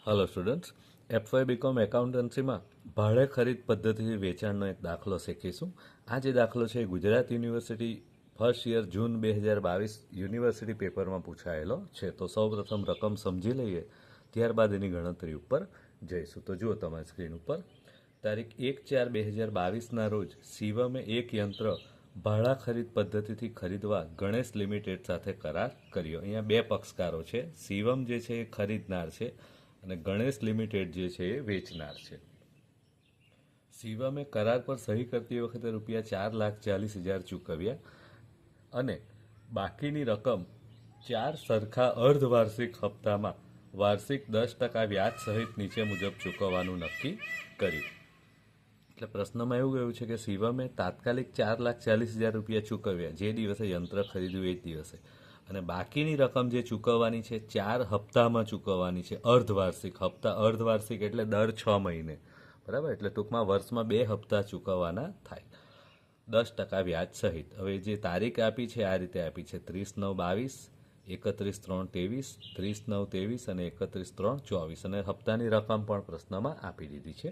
Hello students, F Y BCom એકાઉન્ટન્સીમાં ભાડે ખરીદ પદ્ધતિથી વેચાણનો એક દાખલો શીખીશું. આ જે દાખલો છે એ ગુજરાત યુનિવર્સિટી ફર્સ્ટ યર જૂન 2022 યુનિવર્સિટી પેપરમાં પૂછાયેલો છે. તો સૌપ્રથમ રકમ સમજી લઈએ, ત્યારબાદ એની ગણતરી ઉપર જઈશું. તો જુઓ તમારી સ્ક્રીન ઉપર, તારીખ 1/4/2022ના રોજ શિવમે એક યંત્ર ભાડા ખરીદ પદ્ધતિથી ખરીદવા ગણેશ લિમિટેડ સાથે કરાર કર્યો. અહીંયા બે પક્ષકારો છે. શિવમ જે છે એ ખરીદનાર છે અને ગણેશ લિમિટેડ જે છે એ વેચનાર છે. શિવમે કરાર પર સહી કરતી વખતે ₹4,40,000 ચૂકવ્યા અને બાકીની રકમ 4 સરખા અર્ધવાર્ષિક હપ્તામાં વાર્ષિક 10% વ્યાજ સહિત નીચે મુજબ ચૂકવવાનું નક્કી કર્યું. એટલે પ્રશ્નમાં એવું કહ્યું છે કે શિવમે તાત્કાલિક ₹4,40,000 ચૂકવ્યા જે દિવસે યંત્ર ખરીદ્યું એ જ દિવસે, અને બાકીની રકમ જે ચૂકવવાની છે 4 હપ્તામાં ચૂકવવાની છે. અર્ધવાર્ષિક હપ્તા, અર્ધવાર્ષિક એટલે દર 6 મહિને, બરાબર? એટલે ટૂંકમાં વર્ષમાં 2 હપ્તા ચૂકવવાના થાય 10% વ્યાજ સહિત. હવે જે તારીખ આપી છે આ રીતે આપી છે: 30/9/22, 31/3/23, 30/9/23 અને 31/3/24, અને હપ્તાની રકમ પણ પ્રશ્નમાં આપી દીધી છે.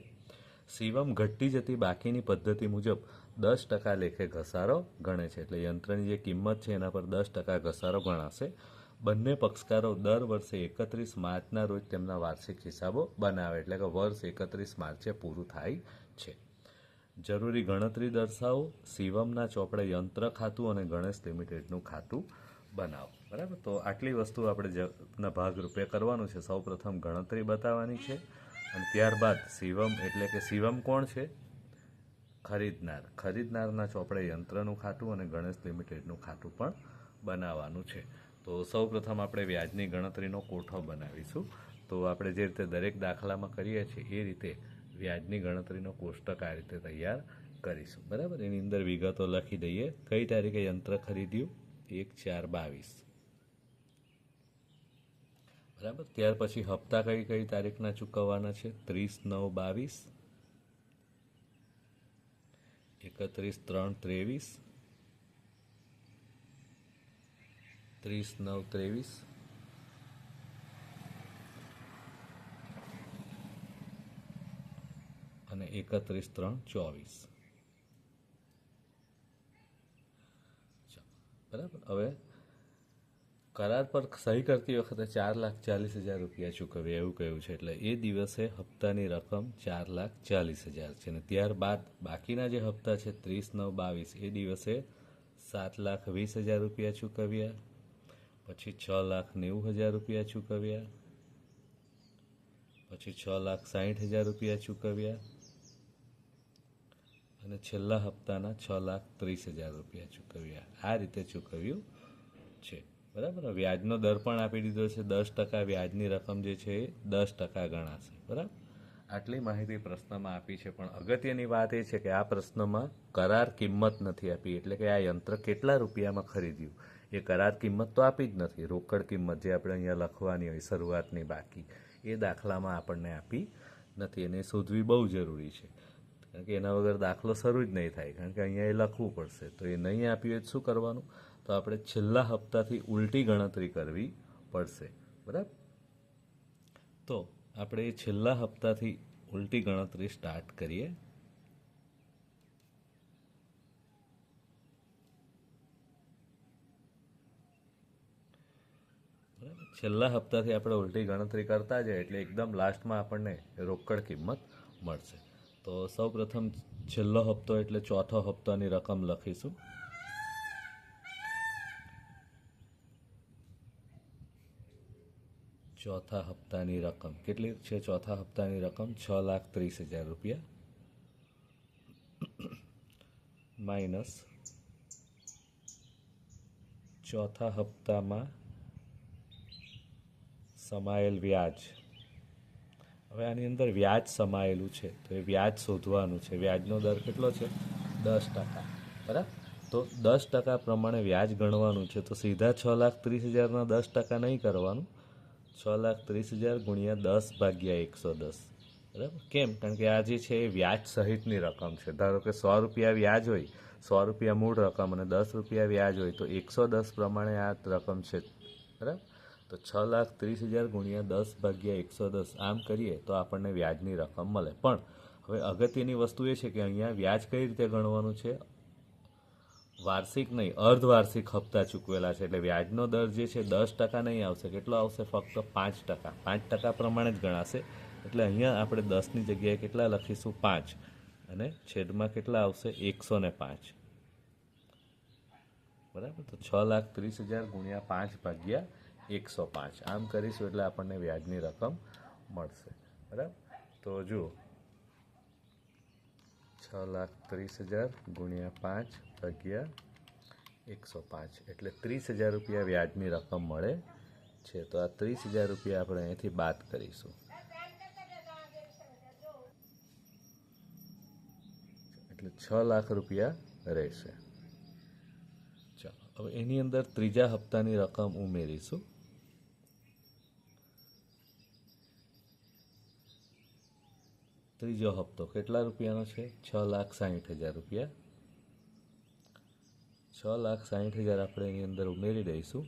શિવમ ઘટતી જતી બાકીની પદ્ધતિ મુજબ 10% લેખે ઘસારો ગણે છે. એટલે યંત્રની જે કિંમત છે એના પર 10% ઘસારો ગણાશે. બંને પક્ષકારો દર વર્ષે 31 માર્ચના રોજ તેમના વાર્ષિક હિસાબો બનાવે, એટલે કે વર્ષ 31 માર્ચે પૂરું થાય છે. જરૂરી ગણતરી દર્શાવો. શિવમના ચોપડે યંત્ર ખાતું અને ગણેશ લિમિટેડનું ખાતું બનાવો. બરાબર? તો આટલી વસ્તુ આપણે ભાગરૂપે કરવાનું છે. સૌ પ્રથમ ગણતરી બતાવવાની છે અને ત્યારબાદ શિવમ એટલે કે શિવમ કોણ છે? ખરીદનાર. ખરીદનારના ચોપડે યંત્રનું ખાતું અને ગણેશ લિમિટેડનું ખાતું પણ બનાવવાનું છે. તો સૌ પ્રથમ આપણે વ્યાજની ગણતરીનો કોઠો બનાવીશું. તો આપણે જે રીતે દરેક દાખલામાં કરીએ છીએ એ રીતે વ્યાજની ગણતરીનો કોષ્ટક આ રીતે તૈયાર કરીશું. બરાબર? એની અંદર વિગતો લખી દઈએ. કઈ તારીખે યંત્ર ખરીદ્યું? 1/4/22. બરાબર? ત્યાર પછી હપ્તા કઈ કઈ તારીખના ચૂકવવાના છે? 30/9/22, 31/3/23, 30/9/23 અને 31/3/24. બરાબર? હવે કરાર પર સહી કરતી વખતે ₹4,40,000 ચૂકવ્યા એવું કહ્યું છે, એટલે એ દિવસે હપ્તાની રકમ ₹4,40,000 છે. અને ત્યારબાદ બાકીના જે હપ્તા છે 30/9/22 એ દિવસે ₹7,20,000 ચૂકવ્યા, પછી ₹6,90,000 ચૂકવ્યા, પછી ₹6,60,000 ચૂકવ્યા અને છેલ્લા હપ્તાના ₹6,30,000 ચૂકવ્યા. આ રીતે ચૂકવ્યું છે. બરાબર? વ્યાજનો દર પણ આપી દીધો છે. 10% વ્યાજની રકમ જે છે એ 10% ગણાશે. બરાબર? આટલી માહિતી પ્રશ્નમાં આપી છે, પણ અગત્યની વાત એ છે કે આ પ્રશ્નમાં કરાર કિંમત નથી આપી, એટલે કે આ યંત્ર કેટલા રૂપિયામાં ખરીદ્યું એ કરાર કિંમત તો આપી જ નથી. રોકડ કિંમત જે આપણે અહીંયા લખવાની હોય શરૂઆતની બાકી, એ દાખલામાં આપણને આપી નથી. એને શોધવી બહુ જરૂરી છે, કારણ કે એના વગર દાખલો શરૂ જ નહીં થાય, કારણ કે અહીંયા એ લખવું પડશે. તો એ નહીં આપી હોય શું કરવાનું? તો આપણે છેલ્લા હપ્તાથી ઉલટી ગણતરી કરવી પડશે. બરાબર? તો આપણે એ છેલ્લા હપ્તાથી ઉલટી ગણતરી સ્ટાર્ટ કરીએ. છેલ્લા હપ્તાથી આપણે ઉલટી ગણતરી કરતા જાય એટલે એકદમ લાસ્ટમાં આપણને રોકડ કિંમત મળશે. તો સૌ પ્રથમ છેલ્લો હપ્તો એટલે ચોથો હપ્તાની રકમ લખીશું. ચોથા હપ્તાની રકમ કેટલી છે? ચોથા હપ્તાની રકમ ₹6,30,000 માઇનસ ચોથા હપ્તામાં સમાયેલ વ્યાજ. હવે આની અંદર વ્યાજ સમાયેલું છે તો એ વ્યાજ શોધવાનું છે. વ્યાજનો દર કેટલો છે? 10%. બરાબર? તો 10% પ્રમાણે વ્યાજ ગણવાનું છે. તો સીધા 6,30,000ના 10% નહીં કરવાનું. 6,30,000 ગુણ્યા 10/110. બરાબર? કેમ? કારણ કે આ જે છે એ વ્યાજ સહિતની રકમ છે. ધારો કે ₹100 વ્યાજ હોય, ₹100 મૂળ રકમ અને ₹10 વ્યાજ હોય, તો 110 પ્રમાણે આ રકમ છે. બરાબર? તો 6,30,000 ગુણ્યા 10/110 આમ કરીએ તો આપણને વ્યાજની રકમ મળે. પણ હવે અગત્યની વસ્તુ એ છે કે અહીંયા વ્યાજ કઈ રીતે ગણવાનું છે? વાર્ષિક નહીં, અર્ધવાર્ષિક હપ્તા ચૂકવેલા છે એટલે વ્યાજનો દર જે છે 10% નહીં આવશે. કેટલો આવશે? ફક્ત 5%. 5% પ્રમાણે જ ગણાશે. એટલે અહીંયા આપણે 10ની જગ્યાએ કેટલા લખીશું? 5 અને છેદમાં કેટલા આવશે? 105. બરાબર. તો 6,30,000 ગુણ્યા 5/105 આમ કરીશું એટલે આપણને વ્યાજની રકમ મળશે. બરાબર. તો જુઓ 6,30,000 ગુણ્યા 5/105 એટલે 30,000 રૂપિયા વ્યાજની રકમ મળે છે. તો આ 30,000 રૂપિયા આપણે અહીંથી બાદ કરીશું એટલે 6 લાખ રૂપિયા રહેશે. ચાલો હવે એની અંદર ત્રીજા હપ્તાની રકમ ઉમેરીશું. ત્રીજો હપ્તો કેટલા રૂપિયાનો છે? 6,60,000 રૂપિયા. 6,60,000 આપણે એની અંદર ઉમેરી દઈશું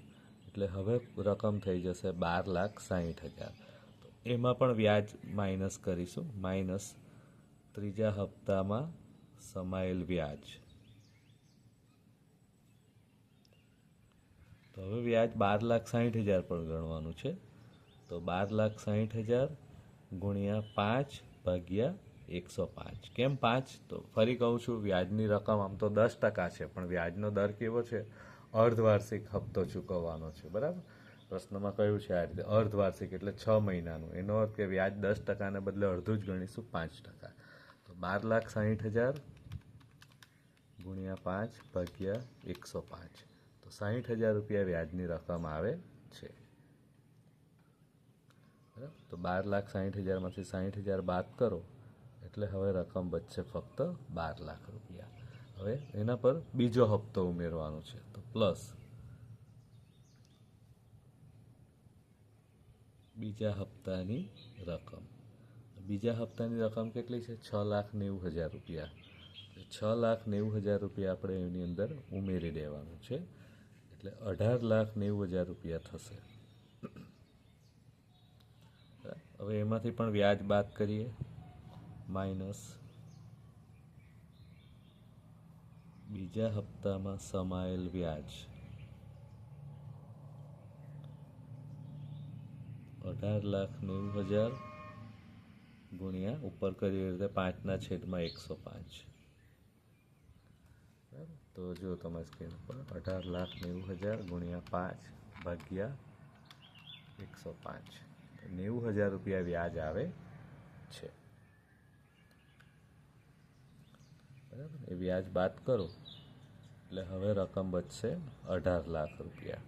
એટલે હવે રકમ થઈ જશે 12,60,000. તો એમાં પણ વ્યાજ માઇનસ કરીશું. માઇનસ ત્રીજા હપ્તામાં સમાયેલ વ્યાજ. તો હવે વ્યાજ 12,60,000 પર ગણવાનું છે. તો 12,60,000 ગુણ્યા 5/105. કેમ 5? તો ફરી કહું છું, વ્યાજની રકમ આમ તો 10% છે, પણ વ્યાજનો દર કેવો છે? અર્ધવાર્ષિક હપ્તો ચૂકવવાનો છે. બરાબર. પ્રશ્નમાં કહ્યું છે આ રીતે અર્ધવાર્ષિક એટલે 6 મહિનાનું. એનો અર્થ કે વ્યાજ 10%ને બદલે અડધું જ ગણીશું, 5%. તો 12,60,000 ગુણ્યા 5/105. તો 60,000 રૂપિયા વ્યાજની રકમ આવે છે. બરાબર. તો 12,60,000માંથી 60,000 બાદ કરો એટલે હવે રકમ બચશે ફક્ત 12 લાખ રૂપિયા. હવે એના પર બીજો હપ્તો ઉમેરવાનો છે. તો પ્લસ બીજા હપ્તાની રકમ. બીજા હપ્તાની રકમ કેટલી છે? 6,90,000 રૂપિયા. 6,90,000 રૂપિયા આપણે એની અંદર ઉમેરી દેવાનું છે એટલે 18,90,000 રૂપિયા થશે. હવે એમાંથી પણ વ્યાજ બાદ કરીએ. માઇનસ બીજા હપ્તામાં સમાયેલ વ્યાજ 18,90,000 ગુણ્યા ઉપર કરીએ રીતે 5/105. તો જો તમે સ્ક્રીન પર 18,90,000 ગુણ્યા 5/105. 90,000 રૂપિયા વ્યાજ આવે છે. બરાબર. એ વ્યાજ બાદ કરો એટલે હવે રકમ બચશે 18 લાખ રૂપિયા.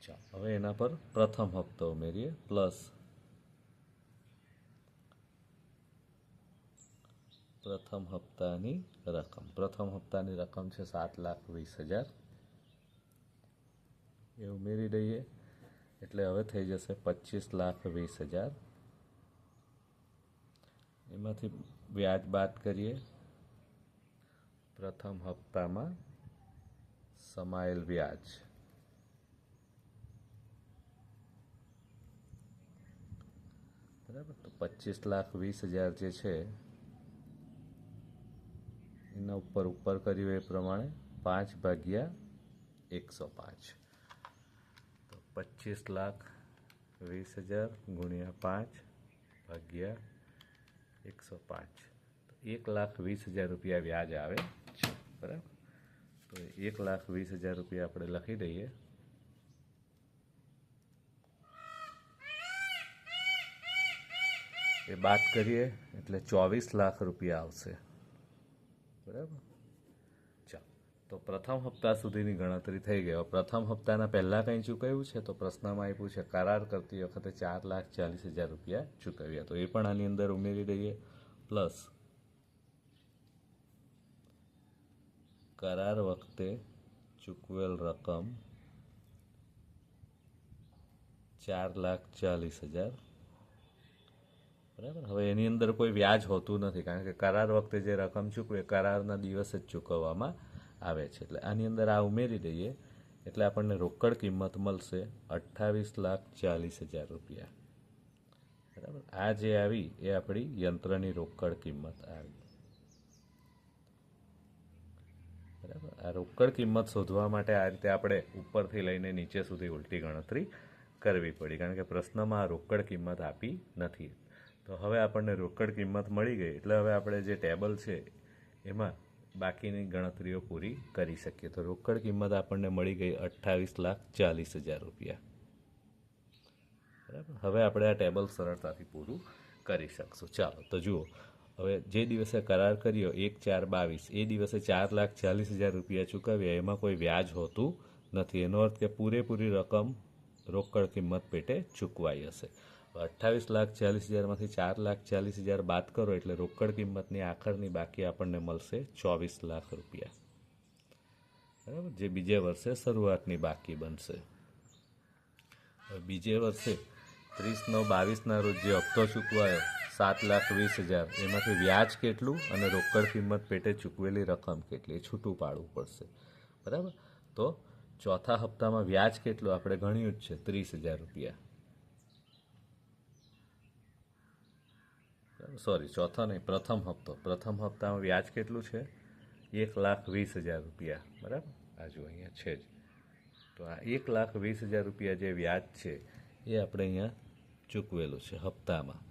ચાલો હવે એના પર પ્રથમ હપ્તો ઉમેરીએ. પ્લસ પ્રથમ હપ્તાની રકમ. પ્રથમ હપ્તાની રકમ છે 7,20,000. એ ઉમેરી દઈએ એટલે હવે થઈ જશે 25,20,000. એમાંથી વ્યાજ બાદ કરીએ. પ્રથમ હપ્તામાં સમાયેલ વ્યાજ બરાબર. તો 25,20,000 જે છે એના ઉપર કર્યું એ પ્રમાણે 5/105. તો 25,20,000 ગુણ્યા 5/105. તો 1,20,000 રૂપિયા વ્યાજ આવે છે. બરાબર. તો 1,20,000 રૂપિયા આપણે લખી દઈએ. એ બાદ કરીએ એટલે 24 લાખ રૂપિયા આવશે. બરાબર. ચાલો તો પ્રથમ હપ્તા સુધીની ગણતરી થઈ ગઈ. પ્રથમ હપ્તાના પહેલાં કંઈ ચૂકવ્યું છે? તો પ્રશ્નમાં આપ્યું છે કરાર કરતી વખતે 4,40,000 રૂપિયા ચૂકવ્યા. તો એ પણ આની અંદર ઉમેરી દઈએ. પ્લસ કરાર વખતે ચૂકવેલ રકમ 4,40,000. બરાબર. હવે એની અંદર કોઈ વ્યાજ હોતું નથી કારણ કે કરાર વખતે જે રકમ ચૂકવે કરારના દિવસે જ ચૂકવવામાં આવે છે. એટલે આની અંદર આ ઉમેરી દઈએ એટલે આપણને રોકડ કિંમત મળશે 28,40,000 રૂપિયા. બરાબર, આ જે આવી એ આપણી યંત્રની રોકડ કિંમત આવી. બરાબર, આ રોકડ કિંમત શોધવા માટે આ રીતે આપણે ઉપરથી લઈને નીચે સુધી ઉલટી ગણતરી કરવી પડી, કારણ કે પ્રશ્નમાં આ રોકડ કિંમત આપી નથી. તો હવે આપણને રોકડ કિંમત મળી ગઈ એટલે હવે આપણે જે ટેબલ છે એમાં બાકીની ગણતરીઓ પૂરી કરી શકીએ. તો રોકડ કિંમત આપણને મળી ગઈ 28,40,000 રૂપિયા. બરાબર, હવે આપણે આ ટેબલ સરળતાથી પૂરું કરી શકશું. ચાલો તો જુઓ, હવે જે દિવસે કરાર કર્યો 1/4/22 એ દિવસે 4,40,000 રૂપિયા ચૂકવ્યા, એમાં કોઈ વ્યાજ હોતું નથી. એનો અર્થ કે પૂરેપૂરી રકમ રોકડ કિંમત પેટે ચૂકવાઈ હશે. 28,40,000માંથી 4,40,000 બાદ કરો એટલે રોકડ કિંમતની આખરની બાકી આપણને મળશે 24 લાખ રૂપિયા. બરાબર, જે બીજે વર્ષે શરૂઆતની બાકી બનશે. બીજે વર્ષે 30/9/22ના રોજ જે હપ્તો ચૂકવાયો 7,20,000, એમાંથી વ્યાજ કેટલું અને રોકડ કિંમત પેટે ચૂકવેલી રકમ કેટલી એ છૂટું પાડવું પડશે. બરાબર, તો ચોથા હપ્તામાં વ્યાજ કેટલું આપણે ગણ્યું જ છે, 30,000 રૂપિયા. સોરી, ચોથો નહીં, પ્રથમ હપ્તામાં વ્યાજ કેટલું છે, 1,20,000 રૂપિયા. બરાબર, આ જો અહીંયા છે જ. તો આ 1,20,000 રૂપિયા જે વ્યાજ છે એ આપણે અહીંયા ચૂકવેલું છે હપ્તામાં.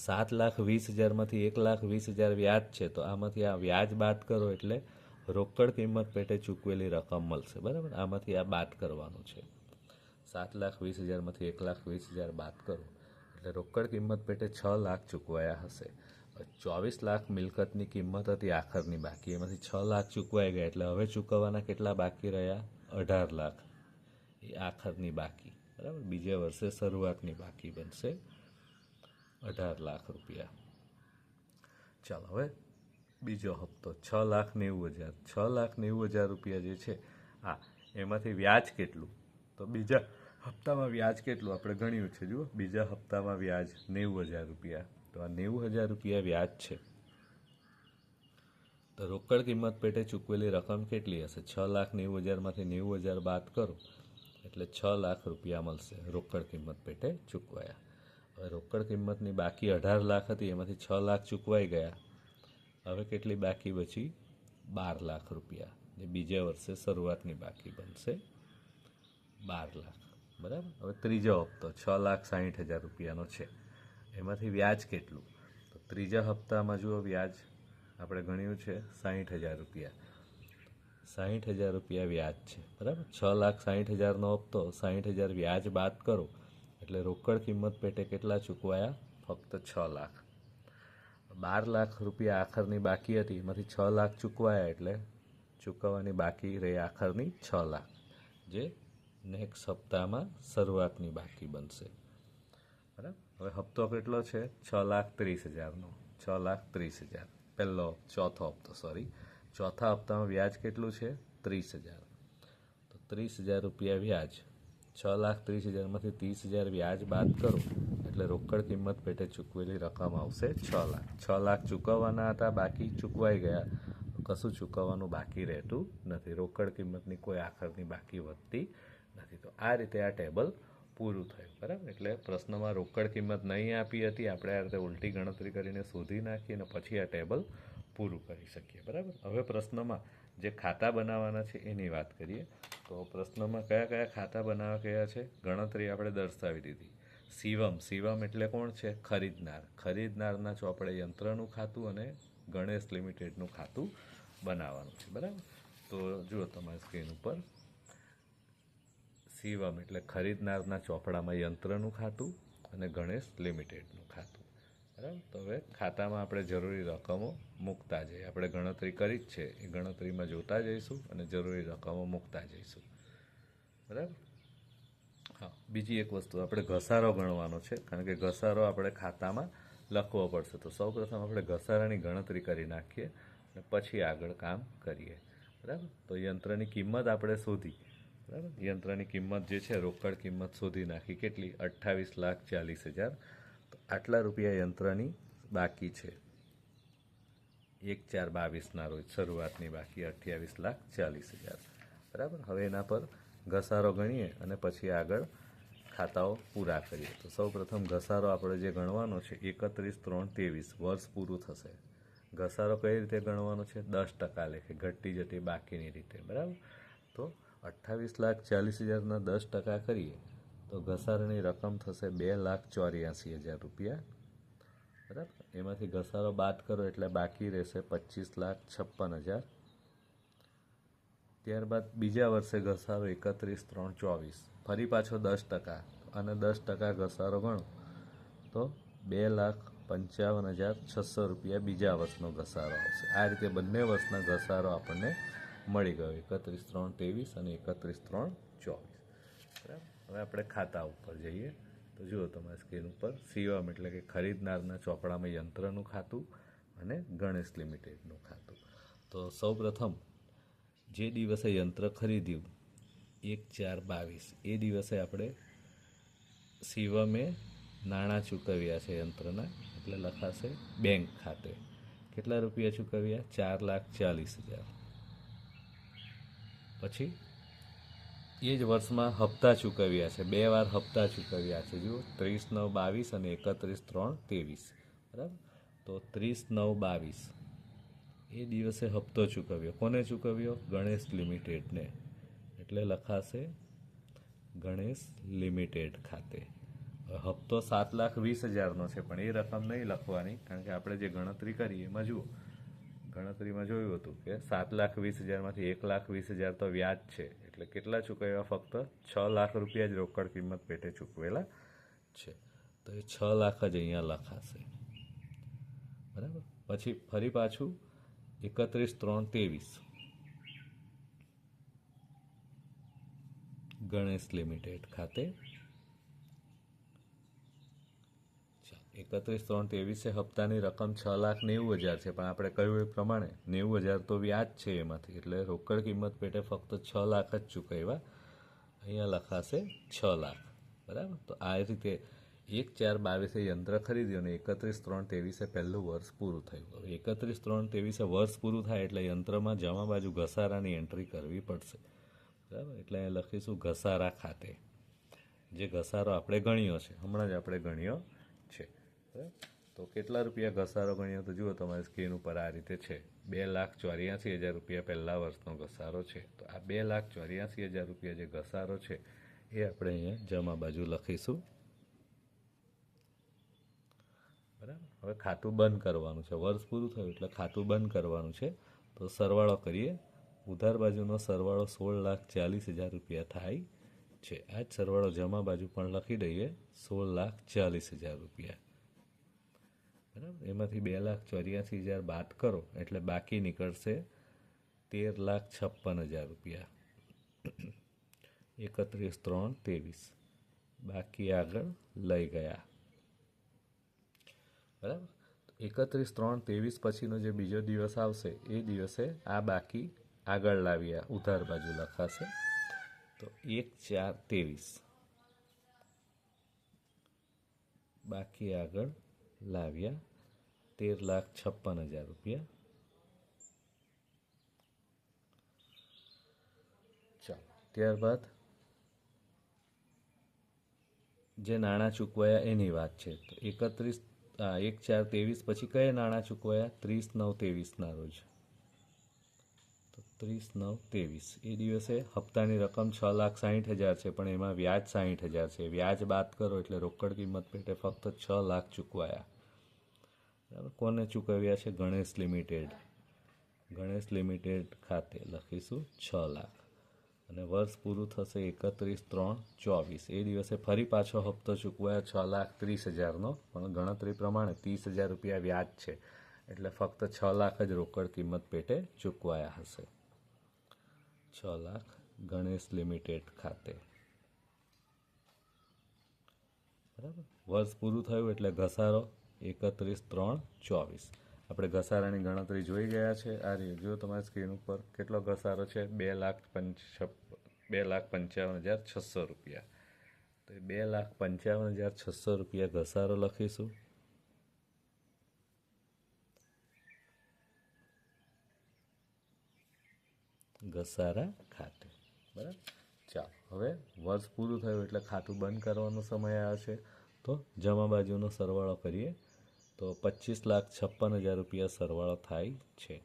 7,20,000માંથી 1,20,000 વ્યાજ છે, તો આમાંથી આ વ્યાજ બાદ કરો એટલે રોકડ કિંમત પેટે ચૂકવેલી રકમ મળશે. બરાબર, આમાંથી આ બાદ કરવાનું છે. 7,20,000માંથી 1,20,000 બાદ કરો એટલે રોકડ કિંમત પેટે 6 લાખ ચૂકવાયા હશે. 24 લાખ મિલકતની કિંમત હતી આખરની બાકી, એમાંથી 6 લાખ ચૂકવાઈ ગયા એટલે હવે ચૂકવવાના કેટલા બાકી રહ્યા, 18 લાખ એ આખરની બાકી. બરાબર, બીજે વર્ષે શરૂઆતની બાકી બનશે 18 લાખ રૂપિયા. ચાલો હવે બીજો હપ્તો 6,90,000. 6,90,000 રૂપિયા જે છે હા, એમાંથી વ્યાજ કેટલું, તો બીજા હપ્તામાં વ્યાજ કેટલું આપણે ગણ્યું છે. જુઓ, બીજા હપ્તામાં વ્યાજ 90,000 રૂપિયા. તો આ 90,000 રૂપિયા વ્યાજ છે. તો રોકડ કિંમત પેટે ચૂકવેલી રકમ કેટલી હશે, 6,90,000માંથી 90,000 બાદ કરો એટલે 6 લાખ રૂપિયા મળશે રોકડ કિંમત પેટે ચૂકવાયા. હવે રોકડ કિંમતની બાકી 18 લાખ હતી, એમાંથી 6 લાખ ચૂકવાઈ ગયા. હવે કેટલી બાકી બચી, 12 લાખ રૂપિયા, જે બીજે વર્ષે શરૂઆતની બાકી બનશે 12 લાખ. બરાબર, હવે ત્રીજો હપ્તો 6,60,000 રૂપિયાનો છે, એમાંથી વ્યાજ કેટલું, તો ત્રીજા હપ્તામાં જુઓ વ્યાજ આપણે ગણ્યું છે 60,000 રૂપિયા. 60,000 રૂપિયા વ્યાજ છે. બરાબર, 6,60,000નો હપ્તો, 60,000 વ્યાજ બાદ કરો એટલે રોકડ કિંમત પેટે કેટલા ચૂકવાયા, ફક્ત 6 લાખ. 12 લાખ રૂપિયા આખરની બાકી હતી, એમાંથી 6 લાખ ચૂકવાયા એટલે ચૂકવવાની બાકી રહી આખરની 6 લાખ, જે નેક્સ્ટ હપ્તામાં શરૂઆતની બાકી બનશે. બરાબર, હવે હપ્તો કેટલો છે, 6,30,000નો. 6,30,000 પહેલો ચોથો હપ્તો, ચોથા હપ્તામાં વ્યાજ કેટલું છે, 30,000. તો 30,000 રૂપિયા વ્યાજ. 6,30,000માંથી 30,000 વ્યાજ બાદ કરો એટલે રોકડ કિંમત પેટે ચૂકવેલી રકમ આવશે 6 લાખ. 6 લાખ ચૂકવવાના હતા, બાકી ચૂકવાઈ ગયા, કશું ચૂકવવાનું બાકી રહેતું નથી. રોકડ કિંમતની કોઈ આખરની બાકી વધતી નથી. તો આ રીતે આ ટેબલ પૂરું થયું. બરાબર, એટલે પ્રશ્નમાં રોકડ કિંમત નહીં આપી હતી, આપણે આ રીતે ઉલટી ગણતરી કરીને શોધી નાખીએ અને પછી આ ટેબલ પૂરું કરી શકીએ. બરાબર, હવે પ્રશ્નમાં જે ખાતા બનાવવાના છે એની વાત કરીએ. તો પ્રશ્નમાં કયા કયા ખાતા બનાવવા કયા છે, ગણતરી આપણે દર્શાવી દીધી. શિવમ એટલે કોણ છે, ખરીદનારના ચોપડે યંત્રનું ખાતું અને ગણેશ લિમિટેડનું ખાતું બનાવવાનું છે. બરાબર, તો જુઓ તમારી સ્ક્રીન ઉપર શિવમ એટલે ખરીદનારના ચોપડામાં યંત્રનું ખાતું અને ગણેશ લિમિટેડનું ખાતું. બરાબર, તો હવે ખાતામાં આપણે જરૂરી રકમો મૂકતા જઈએ. આપણે ગણતરી કરી જ છે, એ ગણતરીમાં જોતા જઈશું અને જરૂરી રકમો મૂકતા જઈશું. બરાબર, હા, બીજી એક વસ્તુ આપણે ઘસારો ગણવાનો છે, કારણ કે ઘસારો આપણે ખાતામાં લખવો પડશે. તો સૌપ્રથમ આપણે ઘસારાની ગણતરી કરી નાખીએ અને પછી આગળ કામ કરીએ. બરાબર, તો યંત્રની કિંમત આપણે શોધી. બરાબર, યંત્રની કિંમત જે છે રોકડ કિંમત શોધી નાખી, કેટલી, 28,40,000. તો આટલા રૂપિયા યંત્રની બાકી છે 1/4/22ના રોજ શરૂઆતની બાકી 28,40,000. બરાબર, હવે એના પર ઘસારો ગણીએ અને પછી આગળ ખાતાઓ પૂરા કરીએ. તો સૌ પ્રથમ ઘસારો આપણે જે ગણવાનો છે 31/3/23 વર્ષ પૂરું થશે. ઘસારો કઈ રીતે ગણવાનો છે? 10% લેખે ઘટતી જતી બાકીની રીતે, બરાબર. તો 28,40,000ના 10% કરીએ તો ઘસારાની રકમ થશે 2,84,000 રૂપિયા, બરાબર. એમાંથી ઘસારો બાદ કરો એટલે બાકી રહેશે 25,56,000. ત્યારબાદ બીજા વર્ષે ઘસારો 31/3/24, ફરી પાછો 10% અને 10% ઘસારો ગણો તો 2,55,600 રૂપિયા બીજા વર્ષનો ઘસારો આવશે. આ રીતે બંને વર્ષના ઘસારો આપણને મળી ગયો, 31/3/23 અને 31/3/24, બરાબર. હવે આપણે ખાતા ઉપર જઈએ તો જુઓ તમારી સ્ક્રીન ઉપર સીવમ એટલે કે ખરીદનારના ચોપડામાં યંત્રનું ખાતું અને ગણેશ લિમિટેડનું ખાતું. તો સૌ પ્રથમ જે દિવસે યંત્ર ખરીદ્યું 1/4/22 એ દિવસે આપણે સીવમે નાણાં ચૂકવ્યા છે યંત્રના, એટલે લખાશે બેંક ખાતે. કેટલા રૂપિયા ચૂકવ્યા? 4,40,000. પછી એ જ વર્ષમાં હપ્તા ચૂકવ્યા છે, 2 વાર હપ્તા ચૂકવ્યા છે. જુઓ 30/9/22 અને 31/3/23, બરાબર. તો 30/9/22 એ દિવસે હપ્તો ચૂકવ્યો. કોને ચૂકવ્યો? ગણેશ લિમિટેડને, એટલે લખાશે ગણેશ લિમિટેડ ખાતે. હપ્તો 7,20,000નો છે, પણ એ રકમ નહીં લખવાની, કારણ કે આપણે જે ગણતરી કરી એમાં જુઓ, ગણતરીમાં જોયું હતું કે 7,20,000માંથી 1,20,000 તો વ્યાજ છે, એટલે કેટલા ચૂકવ્યા? ફક્ત 6 લાખ રૂપિયા જ રોકડ કિંમત પેટે ચૂકવેલા છે. તો એ 6 લાખ જ અહીંયા લખાશે, બરાબર. પછી ફરી પાછું 31/3/23 ગણેશ લિમિટેડ ખાતે. 31/3/23 હપ્તાની રકમ 6,90,000 છે, પણ આપણે કહ્યું એ પ્રમાણે 90,000 તો વ્યાજ છે એમાંથી, એટલે રોકડ કિંમત પેટે ફક્ત 6 લાખ જ ચૂકવ્યા. અહીંયા લખાશે 6 લાખ, બરાબર. તો આ રીતે 1/4/22 યંત્ર ખરીદ્યું અને 31/3/23 પહેલું વર્ષ પૂરું થયું. હવે 31/3/23 વર્ષ પૂરું થાય એટલે યંત્રમાં જમા બાજુ ઘસારાની એન્ટ્રી કરવી પડશે, બરાબર. એટલે અહીંયા લખીશું ઘસારા ખાતે. જે ઘસારો આપણે ગણ્યો છે, હમણાં જ આપણે ગણ્યો છે, બરાબર. તો કેટલા રૂપિયા ઘસારો ગણ્યો? તો જુઓ તમારી સ્ક્રીન ઉપર આ રીતે છે, 2,84,000 રૂપિયા પહેલા વર્ષનો ઘસારો છે. તો આ 2,84,000 રૂપિયા જે ઘસારો છે એ આપણે અહીંયા જમા બાજુ લખીશું, બરાબર. હવે ખાતું બંધ કરવાનું છે, વર્ષ પૂરું થયું એટલે ખાતું બંધ કરવાનું છે. તો સરવાળો કરીએ. ઉધાર બાજુનો સરવાળો 16,40,000 રૂપિયા થાય છે. આ જ સરવાળો જમા બાજુ પણ લખી દઈએ, 16,40,000 રૂપિયા, બરાબર. એમાંથી 2,84,000 બાદ કરો એટલે બાકી નીકળશે 13,56,000 રૂપિયા. 31/3/23 બાકી આગળ લઈ ગયા, બરાબર. 31/3/23 પછીનો જે બીજો દિવસ આવશે એ દિવસે આ બાકી આગળ લાવ્યા, ઉધાર બાજુ લખાશે. તો 1/4/23 બાકી આગળ લાવ્યા 13,56,000 રૂપિયા. ચાલો, ત્યારબાદ જે નાણાં ચૂકવાયા એની વાત છે. તો 1/4/23 પછી કયા નાણાં ચૂકવાયા? 30/9/23ના રોજ. તો 30/9/23 એ દિવસે હપ્તાની રકમ 6,60,000 છે, પણ એમાં વ્યાજ 60,000 છે. વ્યાજ બાદ કરો એટલે રોકડ કિંમત પેટે ફક્ત 6 લાખ ચૂકવાયા, બરાબર. કોને ચૂકવ્યા છે? ગણેશ લિમિટેડ. ગણેશ લિમિટેડ ખાતે લખીશું 6 લાખ. અને વર્ષ પૂરું થશે 31/3/24 એ દિવસે ફરી પાછો હપ્તો ચૂકવાયો 6,30,000નો, પણ ગણતરી પ્રમાણે 30,000 રૂપિયા વ્યાજ છે, એટલે ફક્ત 6 લાખ જ રોકડ કિંમત પેટે ચૂકવાયા હશે. 6 લાખ ગણેશ લિમિટેડ ખાતે, બરાબર. વર્ષ પૂરું થયું એટલે ઘસારો 31/3/24. આપણે ઘસારાની ગણતરી જોઈ ગયા છે. આ રીતે જો તમારી સ્ક્રીન ઉપર કેટલો ઘસારો છે? 2,55,600 રૂપિયા. તો એ 2,55,600 રૂપિયા ઘસારો લખીશું. ઘસારા ખાતે, બરાબર. ચાલો. હવે વર્ષ પૂરું થયું એટલે ખાતું બંધ કરવાનો સમય આવે છે, તો જમા બાજુનો સરવાળો કરીએ તો 25,56,000 રૂપિયા સરવાળો થાય છે.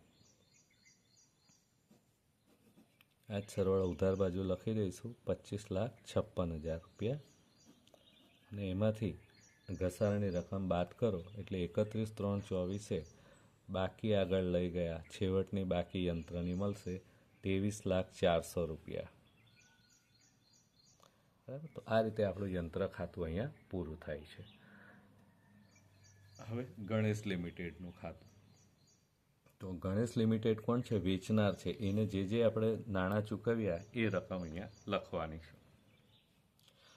આ જ સરવાળો ઉધાર બાજુ લખી દઈશું 25,56,000 રૂપિયા, અને એમાંથી ઘસારાની રકમ બાદ કરો એટલે 31,3,24 બાકી આગળ લઈ ગયા છેવટની બાકી યંત્રની મળશે 23,04,000 રૂપિયા. બરાબર, તો આ રીતે આપણું યંત્ર ખાતું અહીંયા પૂરું થાય છે. હવે ગણેશ લિમિટેડનું ખાતું. તો ગણેશ લિમિટેડ કોણ છે? વેચનાર છે. એને જે આપણે નાણાં ચૂકવ્યા એ રકમ અહીંયા લખવાની છે.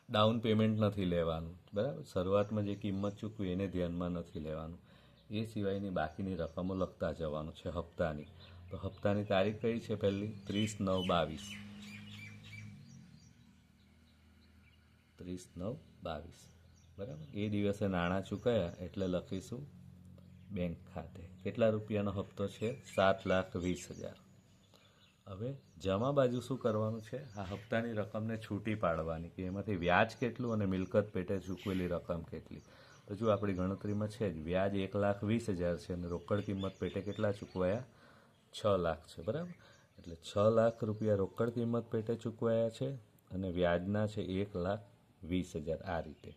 ડાઉન પેમેન્ટ નથી લેવાનું, બરાબર. શરૂઆતમાં જે કિંમત ચૂકવી એને ધ્યાનમાં નથી લેવાનું. એ સિવાયની બાકીની રકમો લખતા જવાનું છે હપ્તાની. તો હપ્તાની તારીખ કઈ છે? પહેલી 30/9/22. 30/9/22, બરાબર. એ દિવસે નાણાં ચૂકવ્યા એટલે લખીશું બેંક ખાતે. કેટલા રૂપિયાનો હપ્તો છે? 7,20,000. હવે જમા બાજુ શું કરવાનું છે? આ હપ્તાની રકમને છૂટી પાડવાની કે એમાંથી વ્યાજ કેટલું અને મિલકત પેટે ચૂકવેલી રકમ કેટલી. તો જો આપણી ગણતરીમાં છે જ વ્યાજ 1,20,000 છે અને રોકડ કિંમત પેટે કેટલા ચૂકવાયા? 6 લાખ છે, બરાબર. એટલે 6 લાખ રૂપિયા રોકડ કિંમત પેટે ચૂકવાયા છે અને વ્યાજના છે 1,20,000 આ રીતે,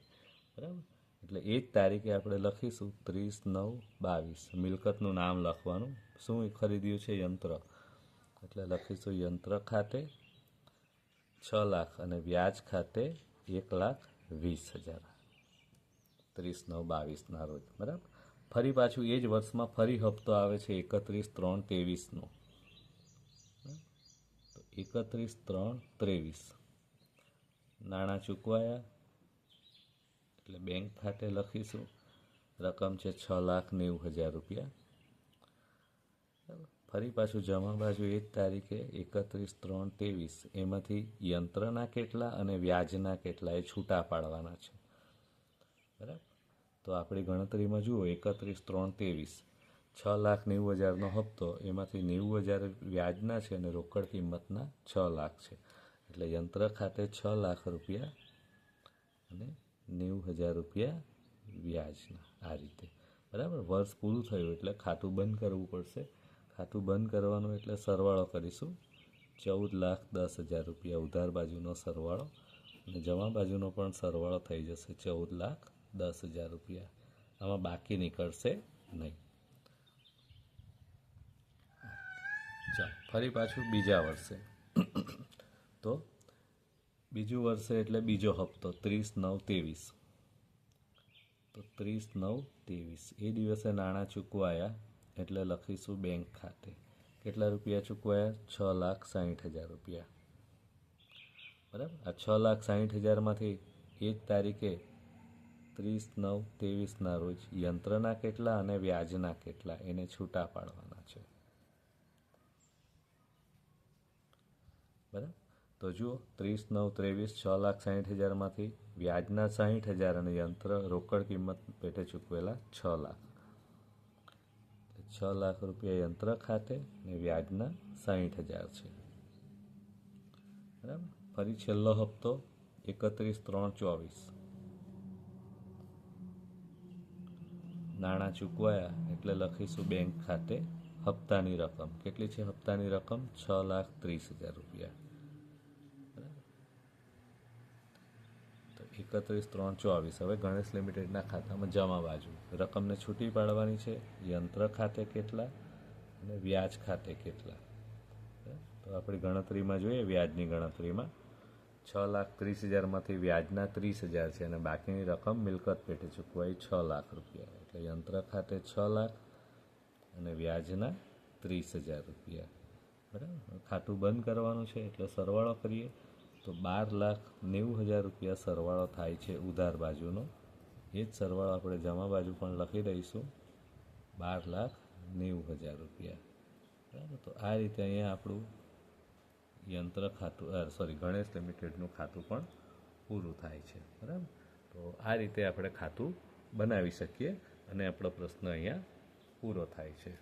બરાબર. એટલે એ જ તારીખે આપણે લખીશું 30/9/22. મિલકતનું નામ લખવાનું. શું ખરીદ્યું છે? યંત્ર. એટલે લખીશું યંત્ર ખાતે 6 લાખ અને વ્યાજ ખાતે 1,20,000 30/9/22 રોજ, બરાબર. ફરી પાછું એ જ વર્ષમાં ફરી હપ્તો આવે છે 31/3/23 તો 31/3/23 નાણાં ચૂકવાયા એટલે બેંક ખાતે લખીશું રકમ છે 6,90,000 રૂપિયા. ફરી પાછું જમા બાજુ એ જ તારીખે 31/3/23 એમાંથી યંત્રના કેટલા અને વ્યાજના કેટલા એ છૂટા પાડવાના છે, બરાબર. તો આપણી ગણતરીમાં જુઓ 31/3/23 6,90,000નો હપ્તો, એમાંથી 90,000 વ્યાજના છે અને રોકડ કિંમતના 6 લાખ છે. એટલે યંત્ર ખાતે 6 લાખ રૂપિયા અને 90,000 રૂપિયા વ્યાજના આ રીતે, બરાબર. વર્ષ પૂરું થયું એટલે ખાતું બંધ કરવું પડશે. ખાતું બંધ કરવાનું એટલે સરવાળો કરીશું 14,10,000 રૂપિયા ઉધાર બાજુનો સરવાળો અને જમા બાજુનો પણ સરવાળો થઈ જશે 14,10,000 રૂપિયા. આમાં બાકી નીકળશે નહીં. ચાલો ફરી પાછું બીજા વર્ષે. તો બીજું વર્ષે એટલે બીજો હપ્તો 30/9/23. તો 30/9/23 એ દિવસે નાણાં ચૂકવાયા એટલે લખીશું બેંક ખાતે. કેટલા રૂપિયા ચૂકવાયા? 6,60,000 રૂપિયા, બરાબર. આ 6,60,000માંથી એ જ તારીખે 30/9/23 રોજ યંત્રના કેટલા અને વ્યાજના કેટલા એને છૂટા પાડવાના છે, બરાબર. તો જુઓ 30/9/23 6,60,000માંથી વ્યાજના 60,000 અને યંત્ર રોકડ કિંમત પેટે ચૂકવેલા 6 લાખ. 6 લાખ રૂપિયા યંત્ર ખાતે અને વ્યાજના 60,000 છે, બરાબર. ફરી છેલ્લો હપ્તો 31/3/24 નાણાં ચૂકવાયા એટલે લખીશું બેંક ખાતે હપ્તાની રકમ. કેટલી છે હપ્તાની રકમ? 6,30,000 રૂપિયા, બરાબર. તો 31/3/24 હવે ગણેશ લિમિટેડના ખાતામાં જમા બાજુ રકમને છૂટી પાડવાની છે. યંત્ર ખાતે કેટલા અને વ્યાજ ખાતે કેટલા. તો આપણી ગણતરીમાં જોઈએ વ્યાજની ગણતરીમાં 6,30,000માંથી વ્યાજના 30,000 છે અને બાકીની રકમ મિલકત પેટે ચૂકવાઈ 6 લાખ રૂપિયા. એટલે યંત્ર ખાતે 6 લાખ અને વ્યાજના 30,000 રૂપિયા, બરાબર. ખાતું બંધ કરવાનું છે એટલે સરવાળો કરીએ તો 12,90,000 રૂપિયા સરવાળો થાય છે ઉધાર બાજુનો. એ જ સરવાળો આપણે જમા બાજુ પણ લખી દઈશું 12,90,000 રૂપિયા, બરાબર. તો આ રીતે અહીંયા આપણું યંત્ર ખાતું ગણેશ લિમિટેડનું ખાતું પણ પૂરું થાય છે, બરાબર. તો આ રીતે આપણે ખાતું બનાવી શકીએ અને આપણો પ્રશ્ન અહીંયા પૂરો થાય છે.